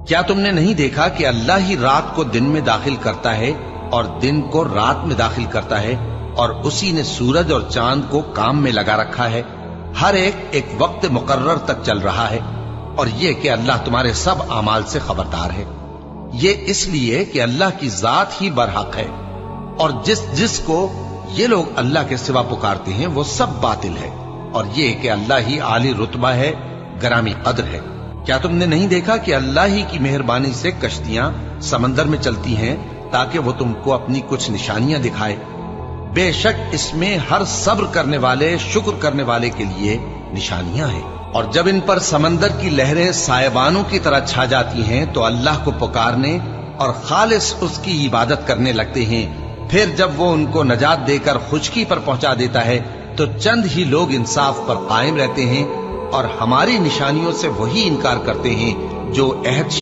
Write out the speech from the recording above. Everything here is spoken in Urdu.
کیا تم نے نہیں دیکھا کہ اللہ ہی رات کو دن میں داخل کرتا ہے اور دن کو رات میں داخل کرتا ہے، اور اسی نے سورج اور چاند کو کام میں لگا رکھا ہے، ہر ایک وقت مقرر تک چل رہا ہے، اور یہ کہ اللہ تمہارے سب اعمال سے خبردار ہے۔ یہ اس لیے کہ اللہ کی ذات ہی برحق ہے، اور جس کو یہ لوگ اللہ کے سوا پکارتے ہیں وہ سب باطل ہے، اور یہ کہ اللہ ہی عالی رتبہ ہے، گرامی قدر ہے۔ کیا تم نے نہیں دیکھا کہ اللہ ہی کی مہربانی سے کشتیاں سمندر میں چلتی ہیں تاکہ وہ تم کو اپنی کچھ نشانیاں دکھائے؟ بے شک اس میں ہر صبر کرنے والے، شکر کرنے والے کے لیے نشانیاں ہیں۔ اور جب ان پر سمندر کی لہریں سائبانوں کی طرح چھا جاتی ہیں تو اللہ کو پکارنے اور خالص اس کی عبادت کرنے لگتے ہیں، پھر جب وہ ان کو نجات دے کر خشکی پر پہنچا دیتا ہے تو چند ہی لوگ انصاف پر قائم رہتے ہیں، اور ہماری نشانیوں سے وہی انکار کرتے ہیں جو عہد